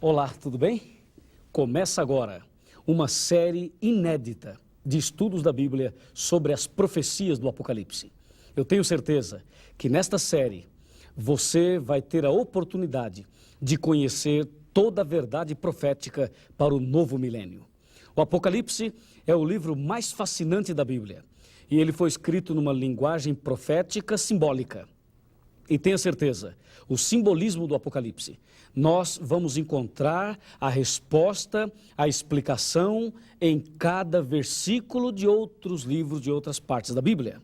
Olá, tudo bem? Começa agora uma série inédita de estudos da Bíblia sobre as profecias do Apocalipse. Eu tenho certeza que nesta série você vai ter a oportunidade de conhecer toda a verdade profética para o novo milênio. O Apocalipse é o livro mais fascinante da Bíblia e ele foi escrito numa linguagem profética simbólica. E tenha certeza, o simbolismo do Apocalipse, nós vamos encontrar a resposta, a explicação em cada versículo de outros livros, de outras partes da Bíblia.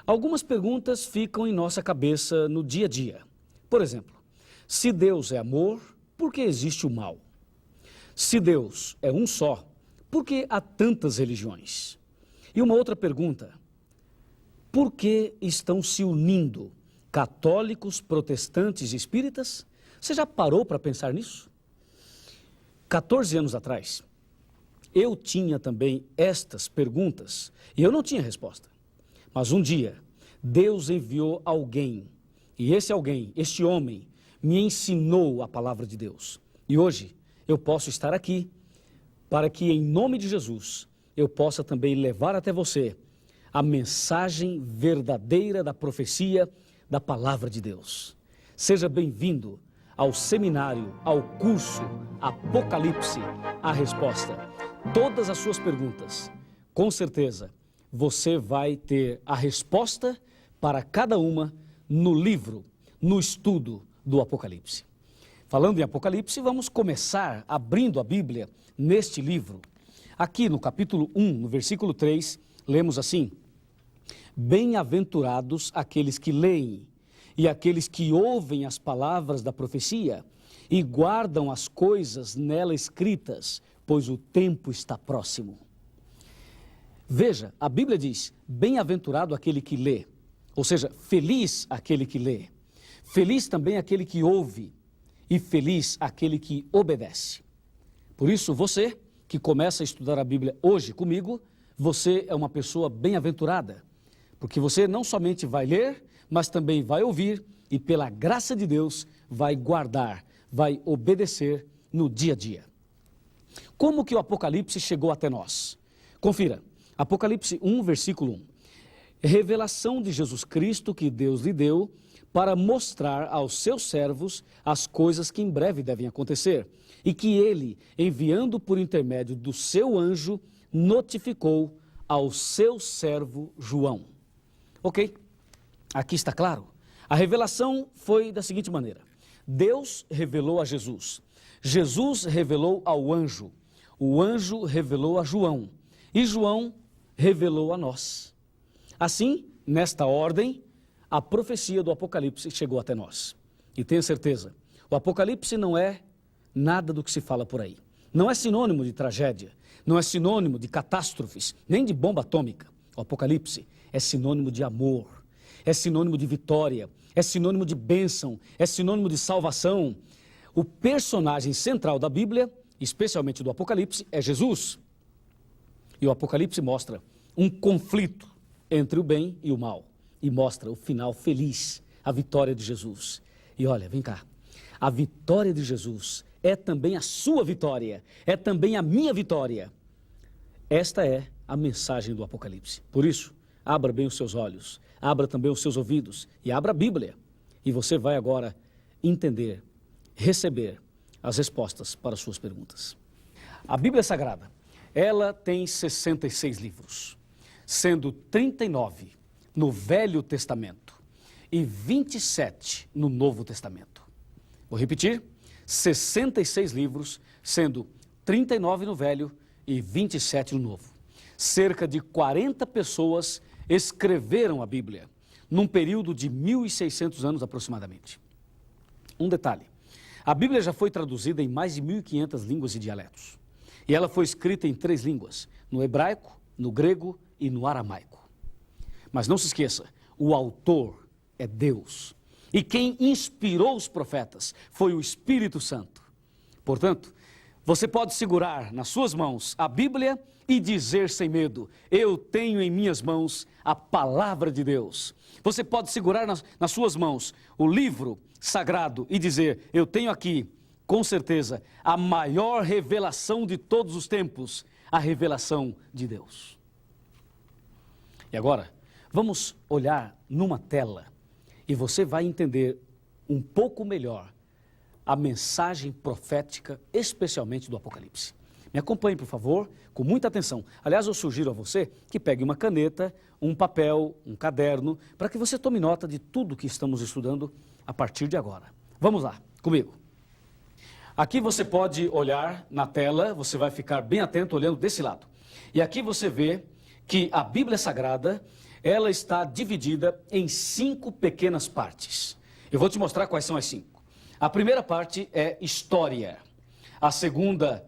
Algumas perguntas ficam em nossa cabeça no dia a dia. Por exemplo, se Deus é amor, por que existe o mal? Se Deus é um só, por que há tantas religiões? E uma outra pergunta, por que estão se unindo católicos, protestantes e espíritas? Você já parou para pensar nisso? 14 anos atrás, eu tinha também estas perguntas e eu não tinha resposta. Mas um dia, Deus enviou alguém e esse alguém, este homem, me ensinou a palavra de Deus. E hoje eu posso estar aqui para que, em nome de Jesus, eu possa também levar até você a mensagem verdadeira da profecia da palavra de Deus. Seja bem-vindo ao seminário, ao curso Apocalipse, a resposta. Todas as suas perguntas, com certeza, você vai ter a resposta para cada uma no livro, no estudo do Apocalipse. Falando em Apocalipse, vamos começar abrindo a Bíblia neste livro. Aqui no capítulo 1, no versículo 3, lemos assim: Bem-aventurados aqueles que leem e aqueles que ouvem as palavras da profecia e guardam as coisas nela escritas, pois o tempo está próximo. Veja, a Bíblia diz, bem-aventurado aquele que lê, ou seja, feliz aquele que lê, feliz também aquele que ouve e feliz aquele que obedece. Por isso, você que começa a estudar a Bíblia hoje comigo, você é uma pessoa bem-aventurada, porque você não somente vai ler, mas também vai ouvir e, pela graça de Deus, vai guardar, vai obedecer no dia a dia. Como que o Apocalipse chegou até nós? Confira, Apocalipse 1, versículo 1. Revelação de Jesus Cristo que Deus lhe deu para mostrar aos seus servos as coisas que em breve devem acontecer e que ele, enviando por intermédio do seu anjo, notificou ao seu servo João. Ok? Aqui está claro. A revelação foi da seguinte maneira. Deus revelou a Jesus. Jesus revelou ao anjo. O anjo revelou a João. E João revelou a nós. Assim, nesta ordem, a profecia do Apocalipse chegou até nós. E tenha certeza, o Apocalipse não é nada do que se fala por aí. Não é sinônimo de tragédia, não é sinônimo de catástrofes, nem de bomba atômica. O Apocalipse é sinônimo de amor, é sinônimo de vitória, é sinônimo de bênção, é sinônimo de salvação. O personagem central da Bíblia, especialmente do Apocalipse, é Jesus. E o Apocalipse mostra um conflito entre o bem e o mal. E mostra o final feliz, a vitória de Jesus. E olha, vem cá, a vitória de Jesus é também a sua vitória, é também a minha vitória. Esta é a mensagem do Apocalipse. Por isso, abra bem os seus olhos, abra também os seus ouvidos e abra a Bíblia. E você vai agora entender, receber as respostas para as suas perguntas. A Bíblia Sagrada, ela tem 66 livros, sendo 39 no Velho Testamento e 27 no Novo Testamento. Vou repetir, 66 livros, sendo 39 no Velho e 27 no Novo. Cerca de 40 pessoas escreveram a Bíblia, num período de 1.600 anos aproximadamente. Um detalhe, a Bíblia já foi traduzida em mais de 1.500 línguas e dialetos. E ela foi escrita em 3 línguas, no hebraico, no grego e no aramaico. Mas não se esqueça, o autor é Deus. E quem inspirou os profetas foi o Espírito Santo. Portanto, você pode segurar nas suas mãos a Bíblia e dizer sem medo, eu tenho em minhas mãos a palavra de Deus. Você pode segurar nas suas mãos o livro sagrado e dizer, eu tenho aqui com certeza, a maior revelação de todos os tempos, a revelação de Deus. E agora, vamos olhar numa tela e você vai entender um pouco melhor a mensagem profética, especialmente do Apocalipse. Me acompanhe, por favor, com muita atenção. Aliás, eu sugiro a você que pegue uma caneta, um papel, um caderno, para que você tome nota de tudo que estamos estudando a partir de agora. Vamos lá, comigo. Aqui você pode olhar na tela, você vai ficar bem atento olhando desse lado. E aqui você vê que a Bíblia Sagrada, ela está dividida em 5 pequenas partes. Eu vou te mostrar quais são as 5. A primeira parte é história. A segunda,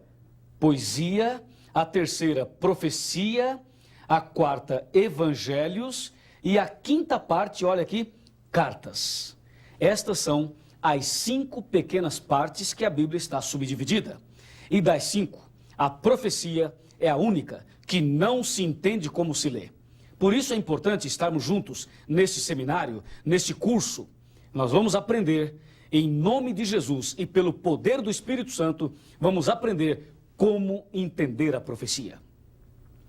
poesia. A terceira, profecia. A quarta, evangelhos. E a quinta parte, olha aqui, cartas. Estas são as 5 pequenas partes que a Bíblia está subdividida. E das 5, a profecia é a única que não se entende como se lê. Por isso é importante estarmos juntos neste seminário, neste curso. Nós vamos aprender, em nome de Jesus e pelo poder do Espírito Santo, vamos aprender como entender a profecia.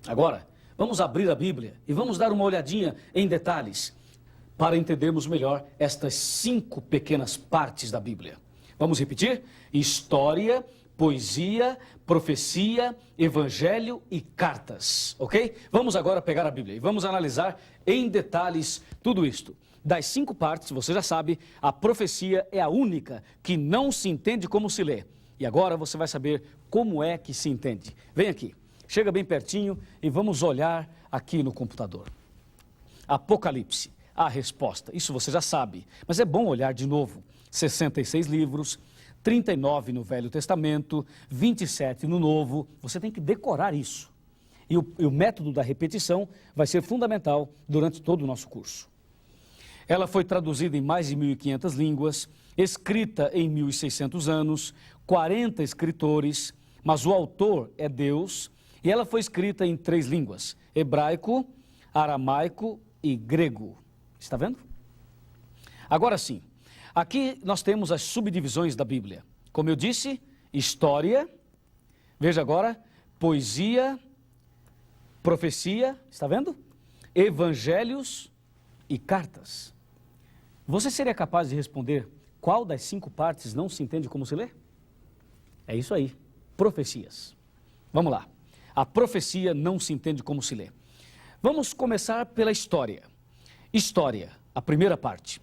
Agora, vamos abrir a Bíblia e vamos dar uma olhadinha em detalhes para entendermos melhor estas 5 pequenas partes da Bíblia. Vamos repetir? História, poesia, profecia, evangelho e cartas, ok? Vamos agora pegar a Bíblia e vamos analisar em detalhes tudo isto. Das 5 partes, você já sabe, a profecia é a única que não se entende como se lê. E agora você vai saber como é que se entende. Vem aqui, chega bem pertinho e vamos olhar aqui no computador. Apocalipse, a resposta. Isso você já sabe, mas é bom olhar de novo. 66 livros, 39 no Velho Testamento, 27 no Novo. Você tem que decorar isso. E o método da repetição vai ser fundamental durante todo o nosso curso. Ela foi traduzida em mais de 1.500 línguas, escrita em 1.600 anos, 40 escritores, mas o autor é Deus, e ela foi escrita em 3 línguas, hebraico, aramaico e grego. Está vendo? Agora sim, aqui nós temos as subdivisões da Bíblia. Como eu disse, história, veja agora, poesia, profecia, está vendo? Evangelhos e cartas. Você seria capaz de responder qual das 5 partes não se entende como se lê? É isso aí, profecias. Vamos lá, a profecia não se entende como se lê. Vamos começar pela história. História, a primeira parte.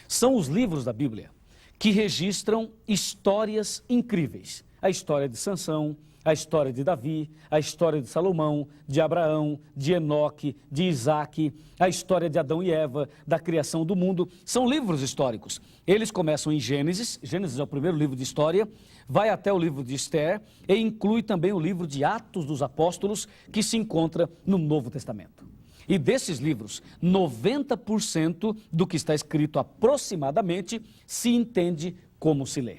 São os livros da Bíblia que registram histórias incríveis. A história de Sansão, a história de Davi, a história de Salomão, de Abraão, de Enoque, de Isaac, a história de Adão e Eva, da criação do mundo. São livros históricos. Eles começam em Gênesis, Gênesis é o primeiro livro de história, vai até o livro de Esther e inclui também o livro de Atos dos Apóstolos, que se encontra no Novo Testamento. E desses livros, 90% do que está escrito aproximadamente se entende como se lê.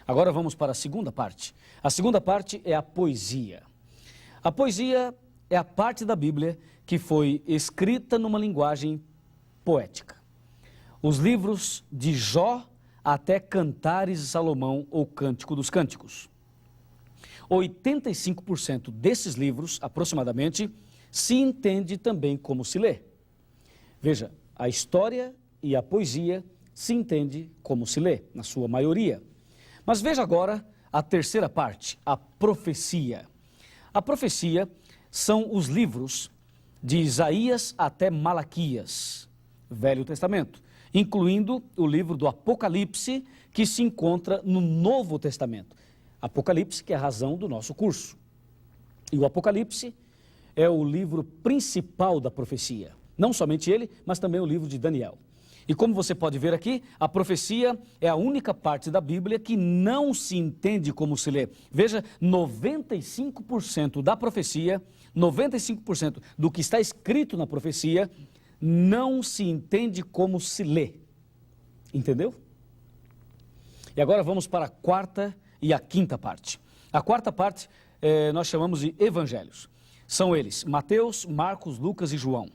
Agora vamos para a segunda parte. A segunda parte é a poesia. A poesia é a parte da Bíblia que foi escrita numa linguagem poética. Os livros de Jó até Cantares de Salomão ou Cântico dos Cânticos. 85% desses livros, aproximadamente, se entende também como se lê. Veja, a história e a poesia se entende como se lê, na sua maioria. Mas veja agora a terceira parte, a profecia. A profecia são os livros de Isaías até Malaquias, Velho Testamento, incluindo o livro do Apocalipse, que se encontra no Novo Testamento. Apocalipse, que é a razão do nosso curso. E o Apocalipse é o livro principal da profecia. Não somente ele, mas também o livro de Daniel. E como você pode ver aqui, a profecia é a única parte da Bíblia que não se entende como se lê. Veja, 95% da profecia, 95% do que está escrito na profecia, não se entende como se lê. Entendeu? E agora vamos para a quarta e a quinta parte. A quarta parte nós chamamos de evangelhos. São eles Mateus, Marcos, Lucas e João.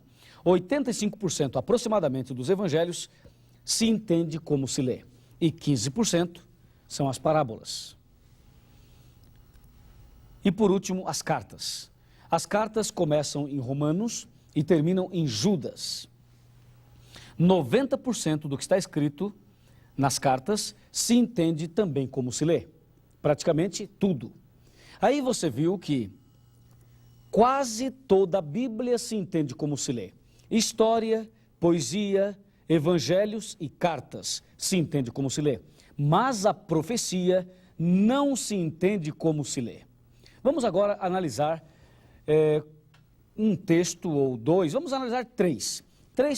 85% aproximadamente dos evangelhos se entende como se lê. E 15% são as parábolas. E por último, as cartas. As cartas começam em Romanos e terminam em Judas. 90% do que está escrito nas cartas se entende também como se lê. Praticamente tudo. Aí você viu que quase toda a Bíblia se entende como se lê. História, poesia, evangelhos e cartas se entende como se lê. Mas a profecia não se entende como se lê. Vamos agora analisar um texto ou dois, vamos analisar três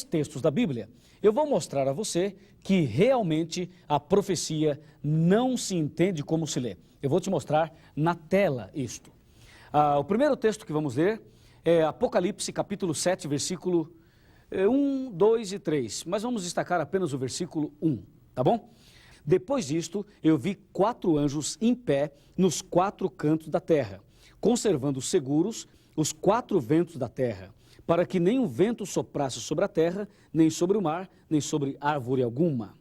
textos da Bíblia. Eu vou mostrar a você que realmente a profecia não se entende como se lê. Eu vou te mostrar na tela isto. O primeiro texto que vamos ler é Apocalipse capítulo 7, versículo 1, 2 e 3. Mas vamos destacar apenas o versículo 1, tá bom? Depois disto, eu vi 4 anjos em pé nos 4 cantos da terra, conservando seguros os 4 ventos da terra, para que nem o vento soprasse sobre a terra, nem sobre o mar, nem sobre árvore alguma.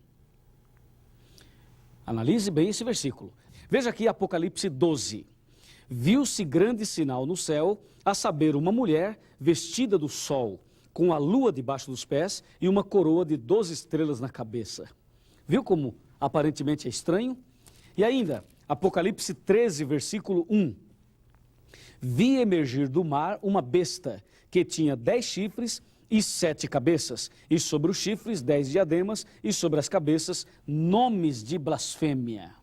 Analise bem esse versículo. Veja aqui Apocalipse 12. Viu-se grande sinal no céu, a saber, uma mulher vestida do sol, com a lua debaixo dos pés e uma coroa de 12 estrelas na cabeça. Viu como aparentemente é estranho? E ainda, Apocalipse 13, versículo 1. Vi emergir do mar uma besta que tinha 10 chifres e 7 cabeças, e sobre os chifres 10 diademas, e sobre as cabeças nomes de blasfêmia.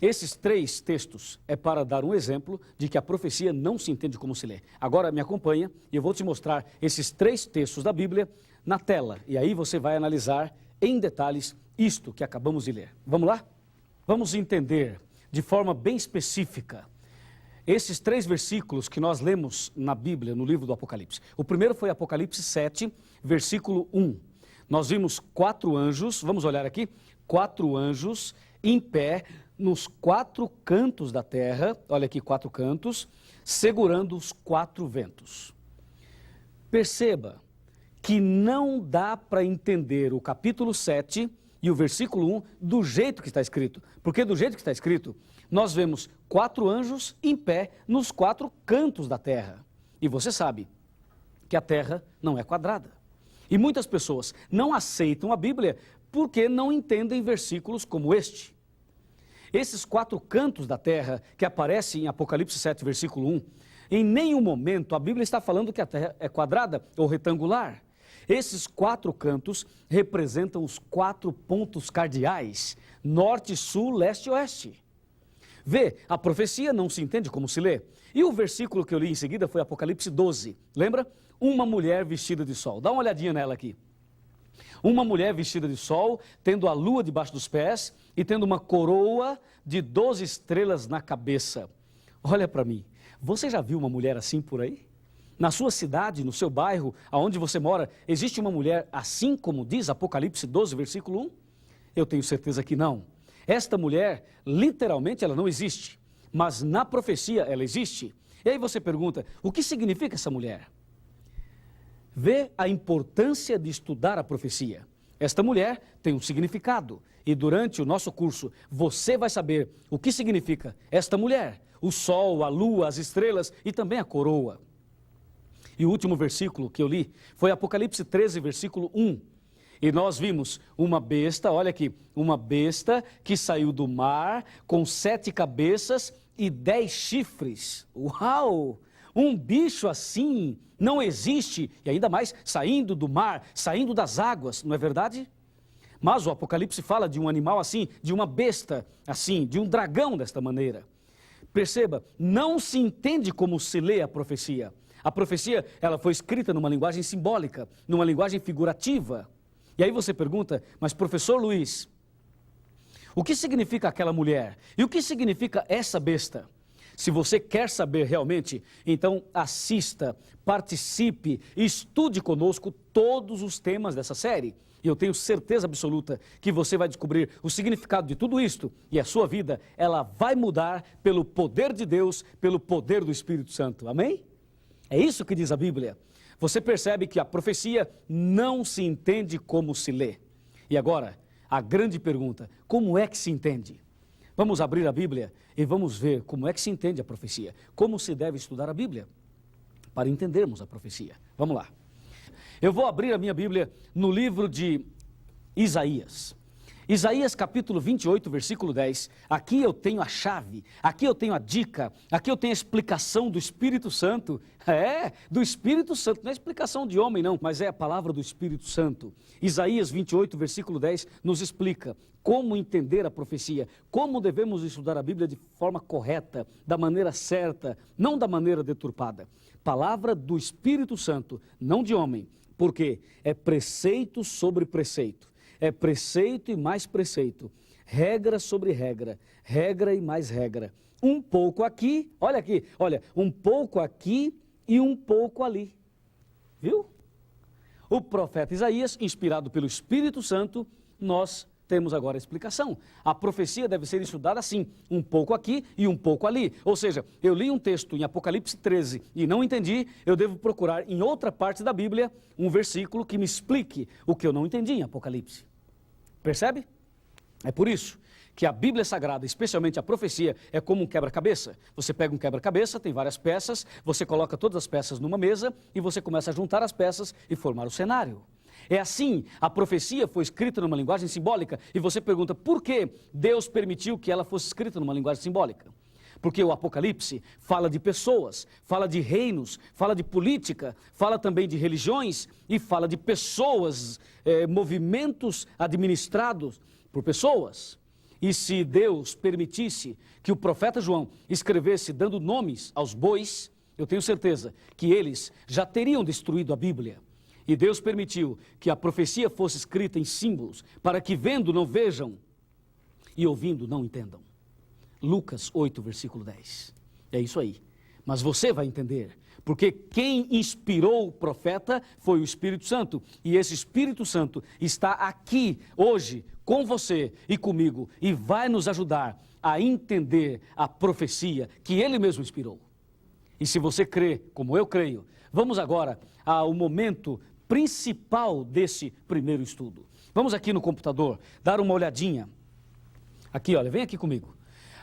Esses 3 textos é para dar um exemplo de que a profecia não se entende como se lê. Agora me acompanha e eu vou te mostrar esses 3 textos da Bíblia na tela, e aí você vai analisar em detalhes isto que acabamos de ler. Vamos lá? Vamos entender de forma bem específica esses 3 versículos que nós lemos na Bíblia, no livro do Apocalipse. O primeiro foi Apocalipse 7, versículo 1. Nós vimos 4 anjos, vamos olhar aqui, 4 anjos em pé nos 4 cantos da terra, olha aqui 4 cantos, segurando os 4 ventos. Perceba que não dá para entender o capítulo 7 e o versículo 1 do jeito que está escrito. Porque do jeito que está escrito, nós vemos 4 anjos em pé nos 4 cantos da terra. E você sabe que a terra não é quadrada. E muitas pessoas não aceitam a Bíblia porque não entendem versículos como este. Esses 4 cantos da terra que aparecem em Apocalipse 7, versículo 1, em nenhum momento a Bíblia está falando que a terra é quadrada ou retangular. Esses 4 cantos representam os 4 pontos cardeais, norte, sul, leste e oeste. Vê, a profecia não se entende como se lê. E o versículo que eu li em seguida foi Apocalipse 12. Lembra? Uma mulher vestida de sol. Dá uma olhadinha nela aqui. Uma mulher vestida de sol, tendo a lua debaixo dos pés e tendo uma coroa de 12 estrelas na cabeça. Olha para mim, você já viu uma mulher assim por aí? Na sua cidade, no seu bairro, aonde você mora, existe uma mulher assim como diz Apocalipse 12, versículo 1? Eu tenho certeza que não. Esta mulher, literalmente, ela não existe, mas na profecia ela existe. E aí você pergunta, o que significa essa mulher? Vê a importância de estudar a profecia. Esta mulher tem um significado e durante o nosso curso você vai saber o que significa esta mulher, o sol, a lua, as estrelas e também a coroa. E o último versículo que eu li foi Apocalipse 13, versículo 1. E nós vimos uma besta, olha aqui, uma besta que saiu do mar com 7 cabeças e 10 chifres. Uau! Um bicho assim não existe, e ainda mais saindo do mar, saindo das águas, não é verdade? Mas o Apocalipse fala de um animal assim, de uma besta assim, de um dragão desta maneira. Perceba, não se entende como se lê a profecia. A profecia, ela foi escrita numa linguagem simbólica, numa linguagem figurativa. E aí você pergunta, mas professor Luiz, o que significa aquela mulher? E o que significa essa besta? Se você quer saber realmente, então assista, participe, estude conosco todos os temas dessa série. E eu tenho certeza absoluta que você vai descobrir o significado de tudo isto e a sua vida, ela vai mudar pelo poder de Deus, pelo poder do Espírito Santo. Amém? É isso que diz a Bíblia. Você percebe que a profecia não se entende como se lê. E agora, a grande pergunta: como é que se entende? Vamos abrir a Bíblia e vamos ver como é que se entende a profecia. Como se deve estudar a Bíblia para entendermos a profecia. Vamos lá. Eu vou abrir a minha Bíblia no livro de Isaías. Isaías capítulo 28, versículo 10. Aqui eu tenho a chave, aqui eu tenho a dica, aqui eu tenho a explicação do Espírito Santo. Do Espírito Santo, não é explicação de homem não, mas é a palavra do Espírito Santo. Isaías 28, versículo 10 nos explica como entender a profecia, como devemos estudar a Bíblia de forma correta, da maneira certa, não da maneira deturpada. Palavra do Espírito Santo, não de homem, porque é preceito sobre preceito. É preceito e mais preceito, regra sobre regra, regra e mais regra. Um pouco aqui, olha, um pouco aqui e um pouco ali. Viu? O profeta Isaías, inspirado pelo Espírito Santo, nós temos agora a explicação. A profecia deve ser estudada assim, um pouco aqui e um pouco ali. Ou seja, eu li um texto em Apocalipse 13 e não entendi, eu devo procurar em outra parte da Bíblia um versículo que me explique o que eu não entendi em Apocalipse. Percebe? É por isso que a Bíblia Sagrada, especialmente a profecia, é como um quebra-cabeça. Você pega um quebra-cabeça, tem várias peças, você coloca todas as peças numa mesa e você começa a juntar as peças e formar o cenário. É assim, a profecia foi escrita numa linguagem simbólica e você pergunta por que Deus permitiu que ela fosse escrita numa linguagem simbólica? Porque o Apocalipse fala de pessoas, fala de reinos, fala de política, fala também de religiões e fala de pessoas, movimentos administrados por pessoas. E se Deus permitisse que o profeta João escrevesse dando nomes aos bois, eu tenho certeza que eles já teriam destruído a Bíblia. E Deus permitiu que a profecia fosse escrita em símbolos, para que vendo não vejam e ouvindo não entendam. Lucas 8, versículo 10. É isso aí. Mas você vai entender, porque quem inspirou o profeta foi o Espírito Santo. E esse Espírito Santo está aqui hoje com você e comigo e vai nos ajudar a entender a profecia que ele mesmo inspirou. E se você crê, como eu creio, vamos agora ao momento principal desse primeiro estudo. Vamos aqui no computador dar uma olhadinha. Aqui, olha, vem aqui comigo.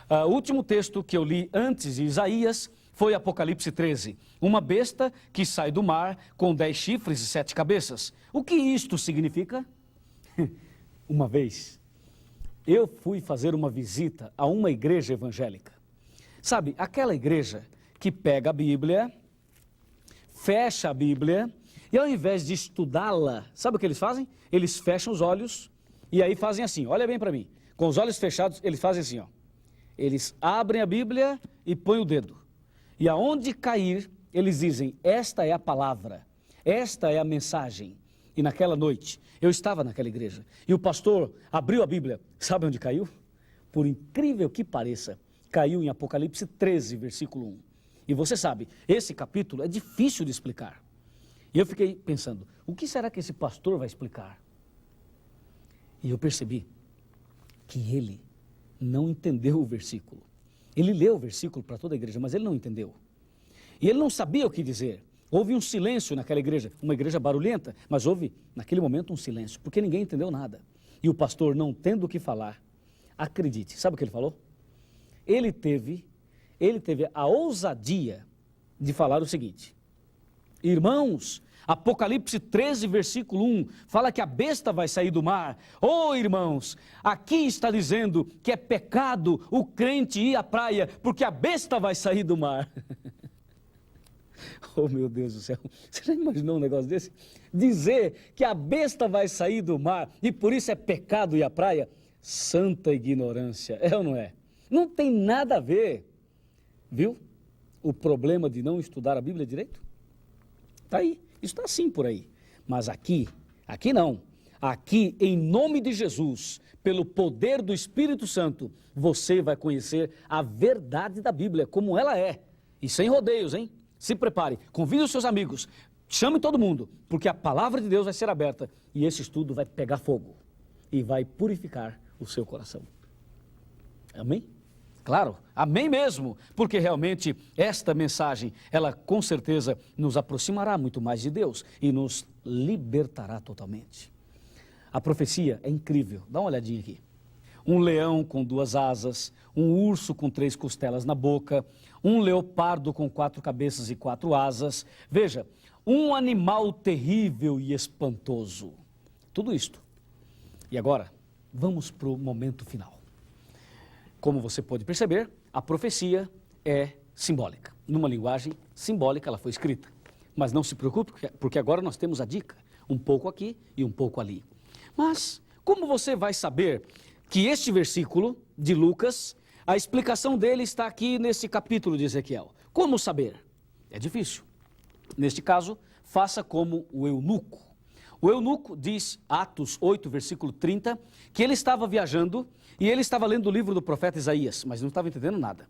O último texto que eu li antes de Isaías foi Apocalipse 13. Uma besta que sai do mar com 10 chifres e 7 cabeças. O que isto significa? Uma vez, eu fui fazer uma visita a uma igreja evangélica. Sabe, aquela igreja que pega a Bíblia, fecha a Bíblia, e ao invés de estudá-la, sabe o que eles fazem? Eles fecham os olhos e aí fazem assim, olha bem para mim. Com os olhos fechados, eles fazem assim, ó. Eles abrem a Bíblia e põem o dedo. E aonde cair, eles dizem, esta é a palavra, esta é a mensagem. E naquela noite, eu estava naquela igreja, e o pastor abriu a Bíblia, sabe onde caiu? Por incrível que pareça, caiu em Apocalipse 13, versículo 1. E você sabe, esse capítulo é difícil de explicar. E eu fiquei pensando, o que será que esse pastor vai explicar? E eu percebi que ele não entendeu o versículo. Ele leu o versículo para toda a igreja, mas ele não entendeu. E ele não sabia o que dizer. Houve um silêncio naquela igreja, uma igreja barulhenta, mas houve naquele momento um silêncio, porque ninguém entendeu nada. E o pastor, não tendo o que falar, acredite, sabe o que ele falou? Ele teve a ousadia de falar o seguinte: irmãos, Apocalipse 13, versículo 1, fala que a besta vai sair do mar. Oh, irmãos, aqui está dizendo que é pecado o crente ir à praia, porque a besta vai sair do mar. Oh, meu Deus do céu, você já imaginou um negócio desse? Dizer que a besta vai sair do mar e por isso é pecado ir à praia? Santa ignorância, é ou não é? Não tem nada a ver, viu? O problema de não estudar a Bíblia direito? Está aí. Está assim por aí, mas aqui não. Aqui, em nome de Jesus, pelo poder do Espírito Santo, você vai conhecer a verdade da Bíblia, como ela é. E sem rodeios, hein? Se prepare, convide os seus amigos, chame todo mundo, porque a palavra de Deus vai ser aberta e esse estudo vai pegar fogo e vai purificar o seu coração. Amém? Claro, amém mesmo, porque realmente esta mensagem, ela com certeza nos aproximará muito mais de Deus e nos libertará totalmente. A profecia é incrível. Dá uma olhadinha aqui. Um leão com 2 asas, um urso com 3 costelas na boca, um leopardo com 4 cabeças e 4 asas. Veja, um animal terrível e espantoso. Tudo isto. E agora, vamos para o momento final. Como você pode perceber, a profecia é simbólica. Numa linguagem simbólica ela foi escrita. Mas não se preocupe, porque agora nós temos a dica. Um pouco aqui e um pouco ali. Mas, como você vai saber que este versículo de Lucas, a explicação dele está aqui nesse capítulo de Ezequiel? Como saber? É difícil. Neste caso, faça como o eunuco. O eunuco diz, Atos 8, versículo 30, que ele estava viajando e ele estava lendo o livro do profeta Isaías, mas não estava entendendo nada.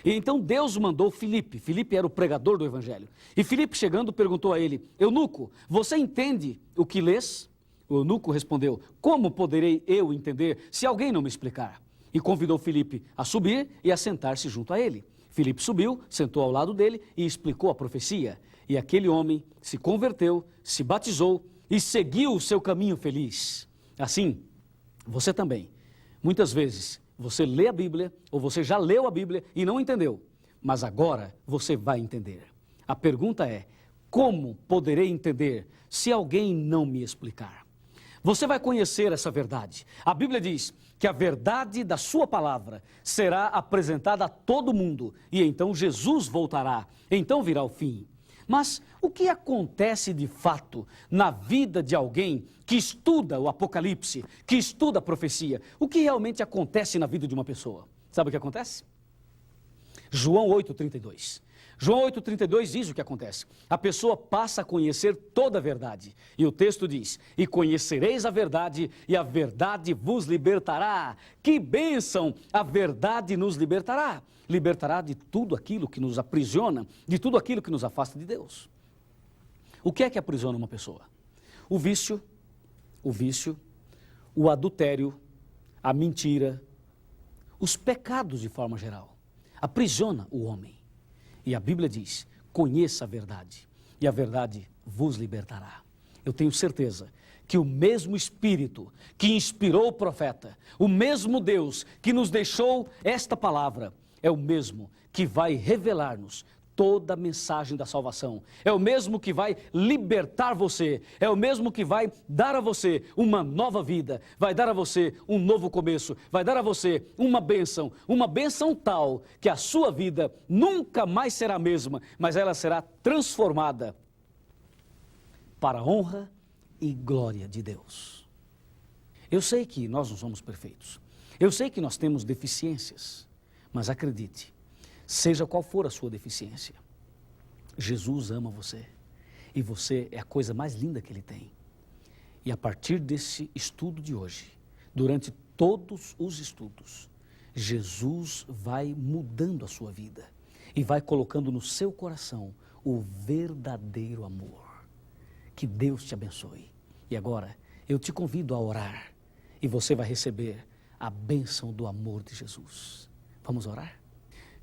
E então Deus mandou Filipe. Filipe era o pregador do evangelho. E Filipe, chegando, perguntou a ele, eunuco, você entende o que lês? O eunuco respondeu, como poderei eu entender se alguém não me explicar? E convidou Filipe a subir e a sentar-se junto a ele. Filipe subiu, sentou ao lado dele e explicou a profecia. E aquele homem se converteu, se batizou e seguiu o seu caminho feliz. Assim, você também. Muitas vezes, você lê a Bíblia, ou você já leu a Bíblia e não entendeu. Mas agora você vai entender. A pergunta é, como poderei entender se alguém não me explicar? Você vai conhecer essa verdade. A Bíblia diz que a verdade da sua palavra será apresentada a todo mundo. E então Jesus voltará. Então virá o fim. Mas o que acontece de fato na vida de alguém que estuda o Apocalipse, que estuda a profecia? O que realmente acontece na vida de uma pessoa? Sabe o que acontece? João 8,32. João 8,32 diz o que acontece. A pessoa passa a conhecer toda a verdade. E o texto diz, e conhecereis a verdade, e a verdade vos libertará. Que bênção! A verdade nos libertará. Libertará de tudo aquilo que nos aprisiona, de tudo aquilo que nos afasta de Deus. O que é que aprisiona uma pessoa? O vício, o adultério, a mentira, os pecados de forma geral. Aprisiona o homem. E a Bíblia diz, conheça a verdade, e a verdade vos libertará. Eu tenho certeza que o mesmo Espírito que inspirou o profeta, o mesmo Deus que nos deixou esta palavra, é o mesmo que vai revelar-nos toda a mensagem da salvação. É o mesmo que vai libertar você, é o mesmo que vai dar a você uma nova vida, vai dar a você um novo começo, vai dar a você uma bênção tal que a sua vida nunca mais será a mesma, mas ela será transformada para a honra e glória de Deus. Eu sei que nós não somos perfeitos, eu sei que nós temos deficiências, mas acredite, seja qual for a sua deficiência, Jesus ama você e você é a coisa mais linda que Ele tem. E a partir desse estudo de hoje, durante todos os estudos, Jesus vai mudando a sua vida e vai colocando no seu coração o verdadeiro amor. Que Deus te abençoe. E agora eu te convido a orar e você vai receber a bênção do amor de Jesus. Vamos orar?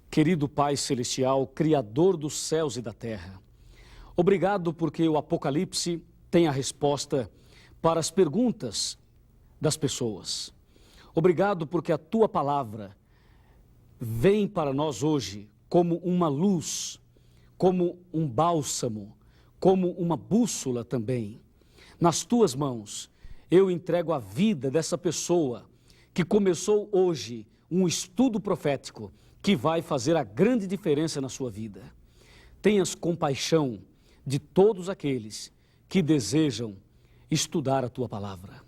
Querido Pai Celestial, Criador dos céus e da terra, obrigado porque o Apocalipse tem a resposta para as perguntas das pessoas. Obrigado porque a Tua palavra vem para nós hoje como uma luz, como um bálsamo, como uma bússola também. Nas Tuas mãos, eu entrego a vida dessa pessoa que começou hoje um estudo profético que vai fazer a grande diferença na sua vida. Tenhas compaixão de todos aqueles que desejam estudar a Tua palavra.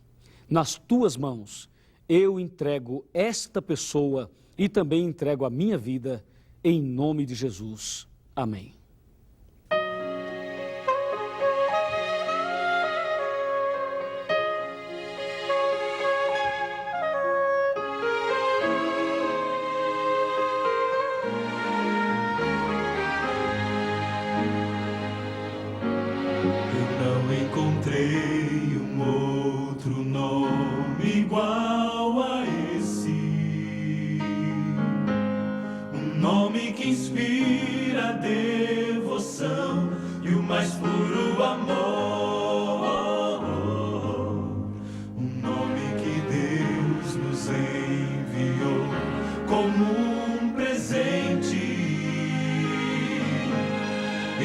Nas Tuas mãos, eu entrego esta pessoa e também entrego a minha vida, em nome de Jesus. Amém. Encontrei um outro nome igual a esse, um nome que inspira a devoção e o mais puro amor, um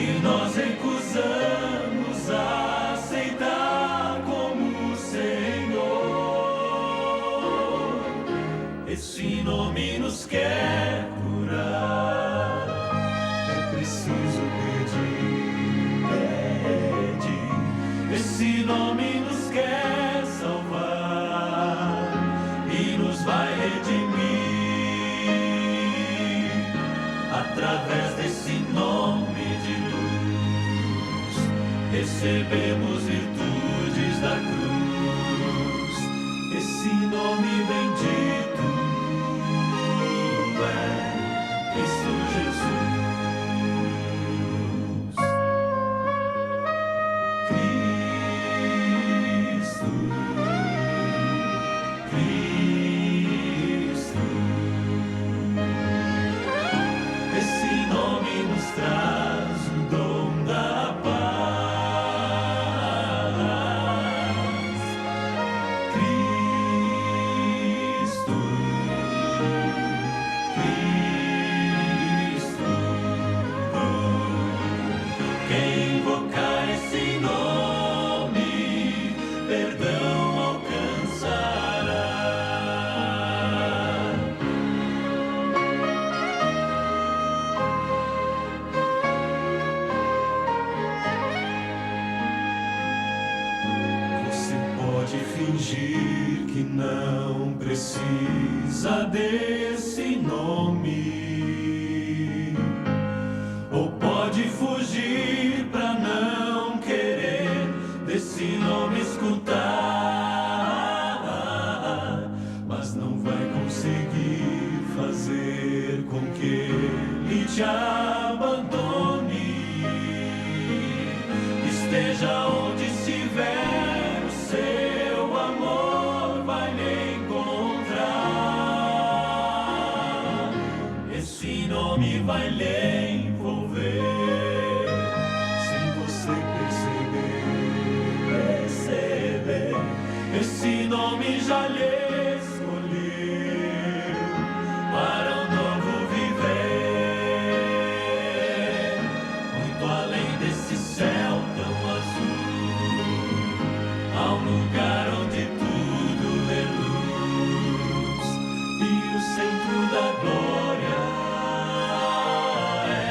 e nós recusamos aceitar como Senhor. Esse nome nos quer curar. É preciso pedir. Esse nome nos quer salvar e nos vai redimir. Através desse nome de luz, recebemos virtudes da cruz. Esse nome bendito é Cristo Jesus. Traz o dom da paz. Cristo, Cristo. Quem invocar esse nome, perdão alcançará. Fingir que não precisa desse nome, ou pode fugir pra não querer desse nome escutar, mas não vai conseguir fazer com que ele te abandone. Esteja onde estiver, o seu amor vai lhe encontrar. Esse nome vai lhe envolver, sem você perceber. Esse nome já lhe escolheu para um novo viver, muito além desse céu tão azul. Há um lugar onde tudo é luz e o centro da glória é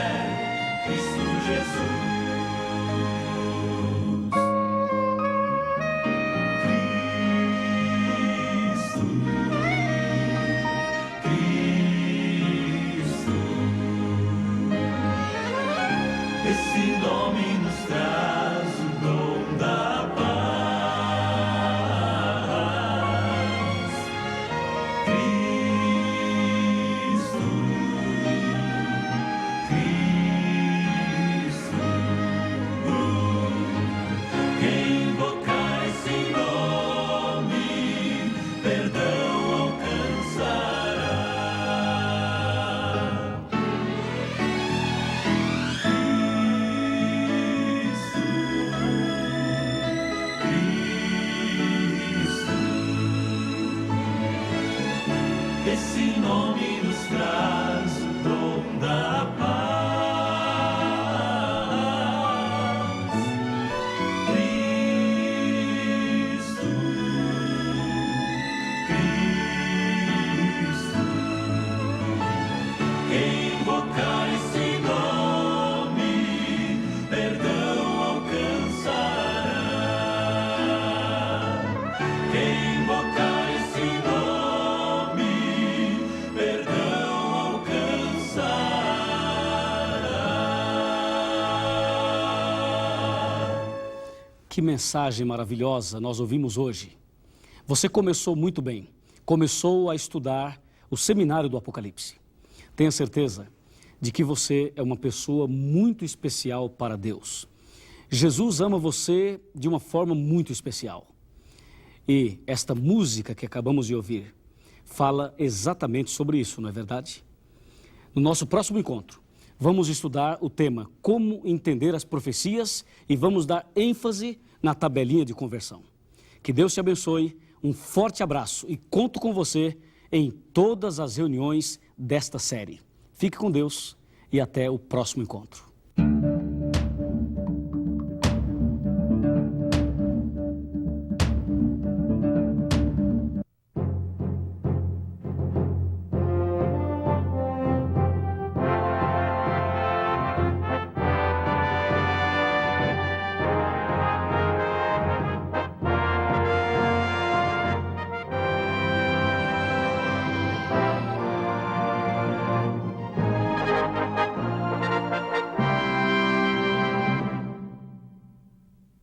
Cristo Jesus. Cristo, Cristo. Esse nome nos traz o dom da paz. Cristo, Cristo. Quem invocar esse nome, perdão alcançará. Esse nome nos traz o dom da paz. Cristo, Cristo. Quem invocar esse nome, perdão alcançará. Quem invocar esse nome, perdão alcançará. Que mensagem maravilhosa nós ouvimos hoje. Você começou muito bem. Começou a estudar o seminário do Apocalipse. Tenha certeza de que você é uma pessoa muito especial para Deus. Jesus ama você de uma forma muito especial. E esta música que acabamos de ouvir fala exatamente sobre isso, não é verdade? No nosso próximo encontro, vamos estudar o tema Como Entender as Profecias e vamos dar ênfase na tabelinha de conversão. Que Deus te abençoe, um forte abraço e conto com você em todas as reuniões desta série. Fique com Deus e até o próximo encontro.